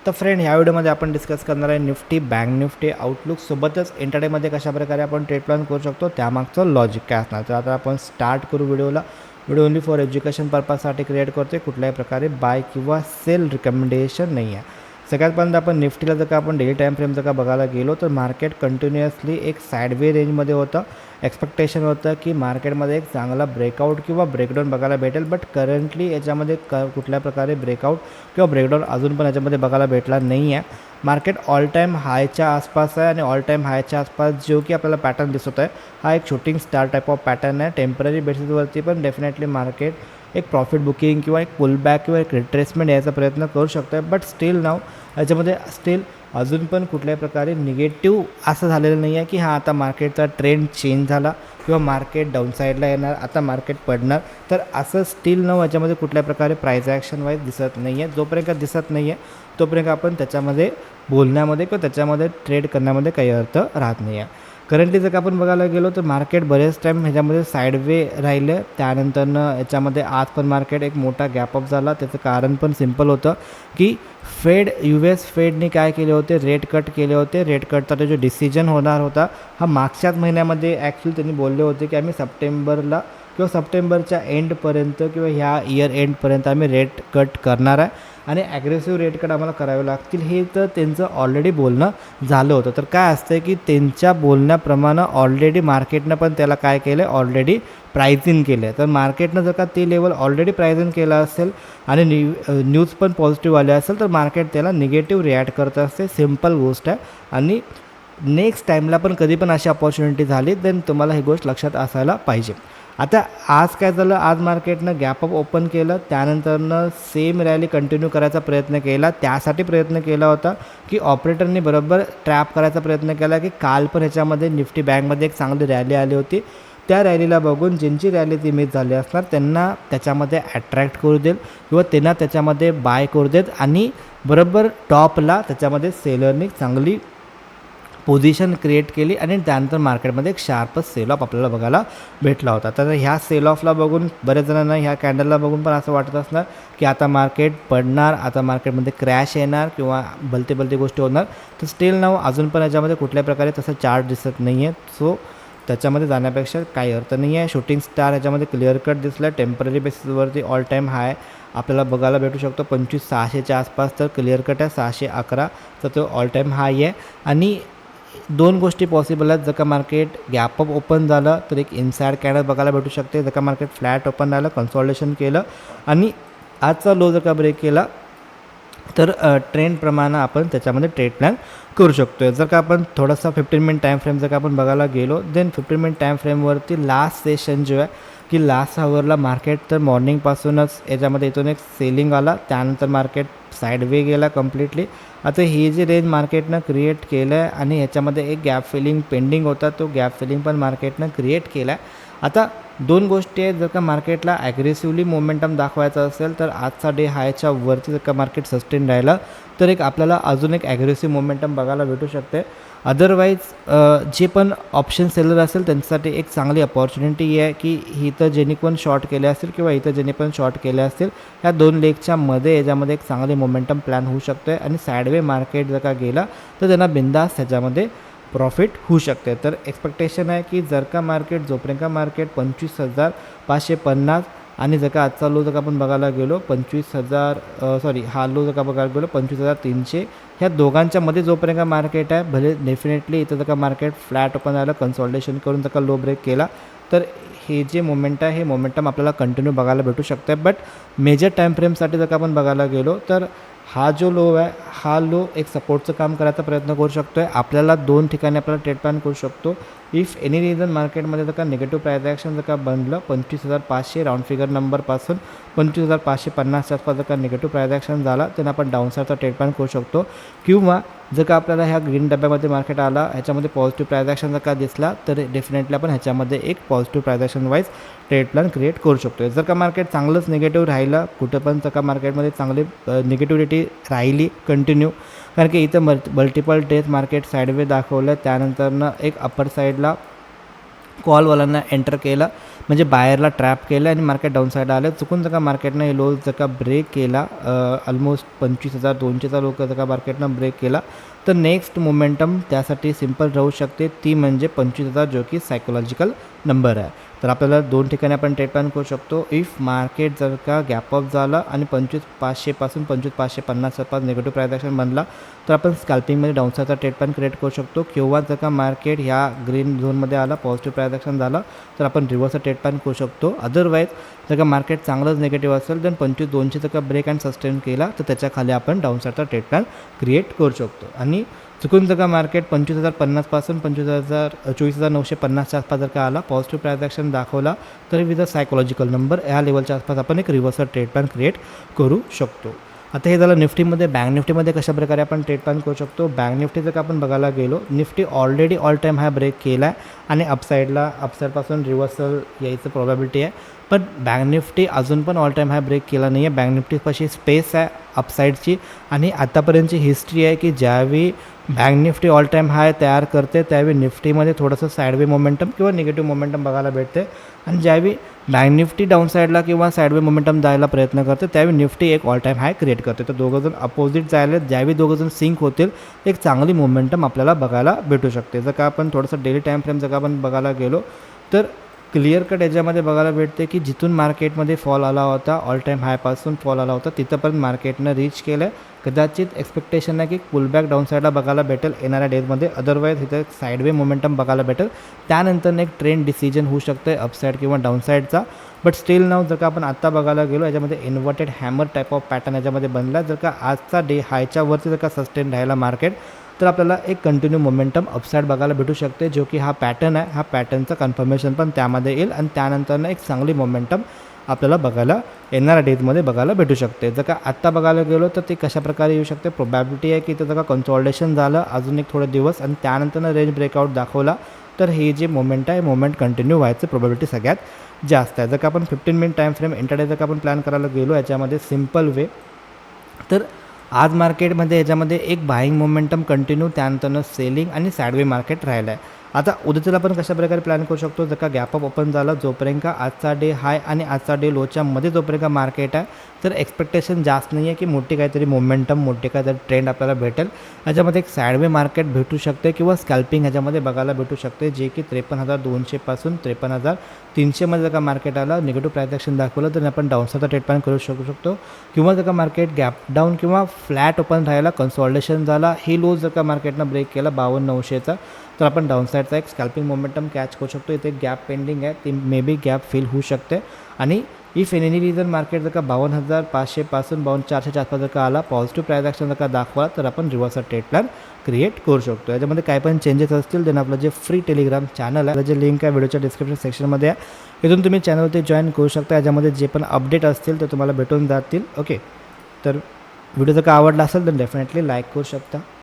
तर फ्रेंड, ह्या व्हिडिओमध्ये आपण डिस्कस करणार आहे निफ्टी, बँक निफ्टी, आउटलुक सोबतच इंटरडेमध्ये कशाप्रकारे आपण ट्रेड प्लॅन करू शकतो, त्यामागचं लॉजिक काय असणार. तर आता आपण स्टार्ट करू व्हिडिओला. व्हिडिओ ओनली फॉर एज्युकेशन पर्पजसाठी क्रिएट करतो, कुठल्याही प्रकारे बाय किंवा सेल रिकमेंडेशन नाही आहे. सगळ्यात पहिल्यांदा आपण निफ्टीला जर का आपण डेली टाईम फ्रेम जर का बघायला गेलो तर मार्केट कंटिन्युअसली एक साईडवे रेंजमध्ये होतं. एक्सपेक्टेशन होतं की मार्केटमध्ये एक चांगला ब्रेकआउट किंवा ब्रेकडाऊन बघायला भेटेल, बट करंटली याच्यामध्ये कुठल्या प्रकारे ब्रेकआउट किंवा ब्रेकडाऊन अजून पण याच्यामध्ये बघायला भेटला नाही आहे. मार्केट ऑल टाईम हायच्या आसपास आहे आणि ऑल टाईम हायच्या आसपास जो की आपल्याला पॅटर्न दिसत आहे हा एक shooting star type of pattern आहे. टेम्पररी बेसिसवरती पण डेफिनेटली मार्केट एक प्रॉफिट बुकिंग किंवा एक पुलबॅक किंवा एक रिट्रेसमेंट यायचा प्रयत्न करू शकतो आहे. बट स्टील नाव याच्यामध्ये स्टील अजून पण कुठल्याही प्रकारे निगेटिव्ह असं झालेलं नाही आहे की हां आता मार्केटचा ट्रेंड चेंज झाला किंवा मार्केट डाऊनसाईडला येणार, आता मार्केट पडणार. तर असं स्टील नाव याच्यामध्ये कुठल्या प्रकारे प्राईस ॲक्शन वाईज दिसत नाही आहे. जोपर्यंत दिसत नाही आहे तोपर्यंत आपण त्याच्यामध्ये बोलण्यामध्ये किंवा त्याच्यामध्ये ट्रेड करण्यामध्ये काही अर्थ राहत नाही आहे. करंटली जर का आपण बघायला गेलो तर मार्केट बरेच टाईम ह्याच्यामध्ये साईडवे राहिले. त्यानंतरनं याच्यामध्ये आज पण मार्केट एक मोठा गॅपअप झाला. त्याचं कारण पण सिम्पल होतं की US फेडने काय केले होते, रेट कट केले होते. रेट कटचा जो डिसिजन होणार होता हा मागच्याच महिन्यामध्ये ॲक्च्युली त्यांनी बोलले होते की आम्ही सप्टेंबरला किंवा सप्टेंबरच्या एंडपर्यंत किंवा ह्या इयर एंडपर्यंत आम्ही रेट कट करणार आहे आणि ॲग्रेसिव्ह रेट कट आम्हाला करावे लागतील. हे तर त्यांचं ऑलरेडी बोलणं झालं होतं. तर काय असतं की त्यांच्या बोलण्याप्रमाणे ऑलरेडी मार्केटनं पण त्याला काय केलं आहे, ऑलरेडी प्राइसिंग केलं आहे. तर मार्केटनं जर का ते लेवल ऑलरेडी प्राइसिंग केलं असेल आणि न्यूज पण पॉझिटिव्ह आले असेल तर मार्केट त्याला निगेटिव्ह रिॲक्ट करत असते. सिम्पल गोष्ट आहे. आणि नेक्स्ट टाईमला पण कधी पण अशी अपॉर्च्युनिटी झाली देन तुम्हाला ही गोष्ट लक्षात असायला पाहिजे. आता आज काय झालं, आज मार्केटनं गॅपअप ओपन केलं, त्यानंतरनं सेम रॅली कंटिन्यू करायचा प्रयत्न केला. त्यासाठी प्रयत्न केला होता की ऑपरेटरनी बरोबर ट्रॅप करायचा प्रयत्न केला की काल पण ह्याच्यामध्ये निफ्टी बँकमध्ये एक चांगली रॅली आली होती. त्या रॅलीला बघून ज्यांची रॅली ती मिस झाली असणार त्यांना त्याच्यामध्ये अट्रॅक्ट करू देईल किंवा त्यांना त्याच्यामध्ये बाय करू देत आणि बरोबर टॉपला त्याच्यामध्ये सेलरनी चांगली पोझिशन क्रिएट केली आणि त्यानंतर मार्केटमध्ये एक शार्पच सेल ऑफ आपल्याला बघायला भेटला होता. तर ह्या सेल ऑफला बघून बऱ्याच जणांना ह्या कॅन्डलला बघून पण असं वाटत असणार की आता मार्केट पडणार, आता मार्केटमध्ये क्रॅश येणार किंवा भलते गोष्टी होणार. तर स्टील नाव अजून पण याच्यामध्ये कुठल्या प्रकारे तसं चार्ट दिसत नाही आहे. सो त्याच्यामध्ये जाण्यापेक्षा काही अर्थ नाही आहे. शूटिंग स्टार ह्याच्यामध्ये क्लिअर कट दिसला. टेम्पररी बेसिसवरती ऑल टाईम हाय आपल्याला बघायला भेटू शकतो 25,600च्या आसपास. तर क्लिअर कट आहे 611 तर तो ऑल टाईम हाय आहे. आणि दोन गोष्टी पॉसिबल आहेत. जर का मार्केट गॅपअप ओपन झालं तर एक इनसाइड कॅन्डल बघायला भेटू शकते. जर का मार्केट फ्लॅट ओपन झालं, कन्सॉलिडेशन केलं आणि आजचा लो जर का ब्रेक केला तर ट्रेंडप्रमाणे आपण त्याच्यामध्ये ट्रेड प्लॅन करू शकतो आहे. जर का आपण थोडासा 15 मिनिट टाईम फ्रेम जर का आपण बघायला गेलो देन 15 मिनिट टाईम फ्रेमवरती लास्ट सेशन जो आहे की लास्ट आवरला मार्केट तर मॉर्निंगपासूनच याच्यामध्ये इथून एक सेलिंग आला, त्यानंतर मार्केट साईडवे गेला कम्प्लिटली. आता ही जी रेंज मार्केटनं क्रिएट केलं आहे आणि ह्याच्यामध्ये एक गॅप फिलिंग पेंडिंग होता, तो गॅप फिलिंग पण मार्केटनं क्रिएट केला आहे. आता दोन गोष्टी आहेत. जर का मार्केटला ॲग्रेसिव्हली मोमेंटम दाखवायचा असेल तर आजचा डे हायच्या वरती जर का मार्केट सस्टेन राहिलं तर एक आपल्याला अजून एक ॲग्रेसिव्ह मोमेंटम बघायला भेटू शकते. अदरवाईज जे पण ऑप्शन सेलर असेल त्यांच्यासाठी एक चांगली अपॉर्च्युनिटी आहे की इथं ज्यांनी पण शॉर्ट केले असतील किंवा इथं ज्यांनी पण शॉर्ट केले असतील ह्या दोन लेगच्या मध्ये याच्यामध्ये एक चांगली मोमेंटम प्लॅन होऊ शकतो आहे. आणि साईडवे मार्केट जर का गेला तर त्यांना बिंदास त्याच्यामध्ये प्रॉफिट होऊ शकते. तर एक्सपेक्टेशन आहे की जर का मार्केट जोपर्यंत का मार्केट 25,550 आणि जर का आजचा लो जर का आपण बघायला गेलो 25,000 हा लो जर का बघायला गेलो 25,300 ह्या दोघांच्या मध्ये जोपर्यंत का मार्केट आहे, भले डेफिनेटली इथं जर का मार्केट फ्लॅट ओपन झालं, कन्सॉलिडेशन करून जर का लो ब्रेक केला तर हे जे मोमेंट आहे हे मोमेंटम आपल्याला कंटिन्यू बघायला भेटू शकते. बट मेजर टाईम फ्रेमसाठी जर का आपण बघायला गेलो तर हा जो लो आहे हा लो एक सपोर्टचं काम करायचा प्रयत्न करू शकतो आहे. आपल्याला दोन ठिकाणी आपल्याला ट्रेड प्लॅन करू शकतो. इफ एनी रिझन मार्केटमध्ये जर का निगेटिव्ह प्राईस ॲक्शन जर का बनलं 25,500 राऊंड फिगर नंबरपासून 25,550च्या आसपास जर का निगेटिव्ह प्राईस ॲक्शन झाला तर आपण डाऊनसाईडचा ट्रेड प्लॅन करू शकतो. किंवा जर का आपल्याला ह्या ग्रीन डब्यामध्ये मार्केट आला ह्याच्यामध्ये पॉझिटिव्ह प्राईस ॲक्शन जर का दिसला तर डेफिनेटली आपण ह्याच्यामध्ये एक positive price action wise trade plan create करू शकतो. जर का मार्केट चांगलंच निगेटिव्ह राहिलं, कुठं पण जर का मार्केटमध्ये चांगली निगेटिव्हिटी राहिली कंटिन्यू, कारण की इथं मल्टिपल डेज मार्केट साईडवे दाखवलं, त्यानंतरनं एक अप्पर साईडला कॉलवाल्यांना एंटर केलं, म्हणजे बायरला ट्रॅप केलं आणि मार्केट डाऊन साईडला आलं. चुकून जर का मार्केटनं हे लो जर का ब्रेक केला, ऑलमोस्ट 25,200चा लो जर का मार्केटनं ब्रेक केला, तर नेक्स्ट मोमेंटम त्यासाठी सिंपल राहू शकते, ती म्हणजे 25,000 जो की सायकोलॉजिकल नंबर आहे. तर आपल्याला 2 ठिकाणी आपण ट्रेड प्लॅन करू शकतो. इफ मार्केट जर का गॅप अप झालं आणि 25,500 पासून 25,550 आसपास निगेटिव्ह प्राइस ॲक्शन बनला, तर आपण स्कॅल्पिंगमध्ये डाऊनसाईडचा ट्रेड प्लॅन क्रिएट करू शकतो. किंवा जर का मार्केट ह्या ग्रीन झोनमध्ये आला, पॉझिटिव्ह प्राइस ॲक्शन झालं, तर आपण रिव्हर्सचा ट्रेड प्लॅन करू शकतो. अदरवाईज जर का मार्केट चांगलंच निगेटिव्ह असेल, तर 25,200 जर का ब्रेक अँड सस्टेन केला, तर त्याच्या खाली आपण डाऊनसाईडचा ट्रेड प्लॅन क्रिएट करू शकतो. आणि चुकून जर का मार्केट 25,050 पासून 24,950च्या आसपास जर का आला, पॉझिटिव्ह प्राइस ॲक्शन दाखवला, तर विथ अ सायकोलॉजिकल नंबर ह्या लेवलच्या आसपास आपण एक रिव्हर्सल ट्रेड प्लॅन क्रिएट करू शकतो. आता हे झालं निफ्टीमध्ये. बँक निफ्टीमध्ये कशाप्रकारे आपण ट्रेड प्लॅन करू शकतो. बँक निफ्टी जर का आपण बघायला गेलो, निफ्टी ऑलरेडी ऑल टाईम हाय ब्रेक केला आहे आणि अपसाईडपासून रिव्हर्सल यायचं प्रॉबॅबिलिटी आहे. पण बँक निफ्टी अजून पण ऑल टाईम हाय ब्रेक केला नाही आहे. बँक निफ्टीपाशी स्पेस आहे अपसाईडची आणि आतापर्यंतची हिस्ट्री आहे की ज्यावेळी बँक निफ्टी ऑल टाईम हाय तयार करते, त्यावेळी निफ्टीमध्ये थोडंसं साईडवे मोमेंटम किंवा निगेटिव्ह मोमेंटम बघायला भेटते. आणि ज्यावेळी बँक निफ्टी डाऊन साईडला किंवा साईडवे मोमेंटम द्यायला प्रयत्न करते, त्यावेळी निफ्टी एक ऑल टाईम हाय क्रिएट करते. तर दोघंजण अपोजिट जायला, ज्यावेळी दोघंजण सिंक होतील, एक चांगली मोमेंटम आपल्याला बघायला भेटू शकते. जर का आपण थोडंसं डेली टाईम फ्रेम जर का आपण बघायला गेलो, तर क्लिअर कट याच्यामध्ये बघायला भेटते की जिथून मार्केटमध्ये फॉल आला होता, ऑल टाईम हायपासून फॉल आला होता, तिथंपर्यंत मार्केटनं रीच केलं आहे. कदाचित एक्सपेक्टेशन आहे की पुलबॅक डाऊन साईडला बघायला भेटेल येणाऱ्या डेजमध्ये. अदरवाईज इथं साईडवे मोमेंटम बघायला भेटेल. त्यानंतर एक ट्रेंड डिसिजन होऊ शकतं आहे अपसाईड किंवा डाऊनसाईडचा. बट स्टील नाव जर का आपण आत्ता बघायला गेलो, याच्यामध्ये inverted hammer type of pattern याच्यामध्ये बनला. जर का आजचा डे हायच्या वरती जर का सस्टेन राहिला मार्केट, तर आपल्याला एक कंटिन्यू मोमेंटम अपसाईड बघायला भेटू शकते, जो की हा पॅटर्न आहे. हा पॅटर्नचं कन्फर्मेशन पण त्यामध्ये येईल आणि त्यानंतरनं एक चांगली मोमेंटम आपल्याला बघायला येणाऱ्या डेजमध्ये बघायला भेटू शकते. जर का आत्ता बघायला गेलो, तर ते कशाप्रकारे येऊ शकते. प्रोबॅबिलिटी आहे की इथं जर का कन्सॉल्टेशन झालं अजून एक थोडे दिवस आणि त्यानंतरनं रेंज ब्रेकआउट दाखवला, तर हे जे मोमेंट आहे, मोमेंट कंटिन्यू व्हायचं प्रोबॅबिलिटी सगळ्यात जास्त आहे. जर का आपण 15 मिनिट टाईम फ्रेम इंटरडे जर का आपण प्लॅन करायला गेलो याच्यामध्ये सिम्पल वे, तर आज मार्केटमध्ये याच्यामध्ये एक बाईंग मोमेंटम कंटिन्यू, त्यानंतरनं सेलिंग आणि साईडवे मार्केट राहिलं आहे. आता उद्याला आपण कशाप्रकारे प्लॅन करू शकतो. जर का गॅप अप ओपन झाला, जोपर्यंत आजचा डे हाय आणि आजचा डे लोच्या मध्ये जोपर्यंत मार्केट आहे, तर एक्सपेक्टेशन जास्त नाही आहे की मोठी काहीतरी मोमेंटम, मोठी काहीतरी ट्रेंड आपल्याला भेटेल. याच्यामध्ये एक साईडवे मार्केट भेटू शकते किंवा स्कॅल्पिंग ह्याच्यामध्ये बघायला भेटू शकते, जे की 53,200 पासून 53,300मध्ये जर का मार्केट आला, निगेटिव्ह प्राइस ॲक्शन दाखवलं, तर आपण डाऊनसाईडचा ट्रेड प्लॅन करू शकतो. किंवा जर का मार्केट गॅप डाऊन किंवा फ्लॅट ओपन राहिला, कन्सॉल्टेशन झाला, ही लो जर का मार्केटनं ब्रेक केला 52,900चा, तर आपण डाऊनसाईडचा एक स्कॅल्पिंग मोमेंटम कॅच करू शकतो. इथे गॅप पेंडिंग आहे, ती मे बी गॅप फिल होऊ शकते. आणि if in any reason market जर का 52,500 पासून 52,400च्या आसपास जर का आला, पॉझिटिव्ह प्राइस ॲक्शन जर का दाखवला, तर आपण रिव्हर्सचा ट्रेड प्लॅन क्रिएट करू शकतो. याच्यामध्ये काय पण चेंजेस असतील, देन आपलं जे फ्री टेलिग्राम चॅनल आहे, जे लिंक आहे व्हिडिओच्या डिस्क्रिप्शन सेक्शनमध्ये आहे, इथून तुम्ही चॅनलवरती जॉईन करू शकता. याच्यामध्ये जे पण अपडेट असतील ते तुम्हाला भेटून जातील. ओके, तर व्हिडिओ जर का आवडला असेल तर डेफिनेटली लाईक करू शकता.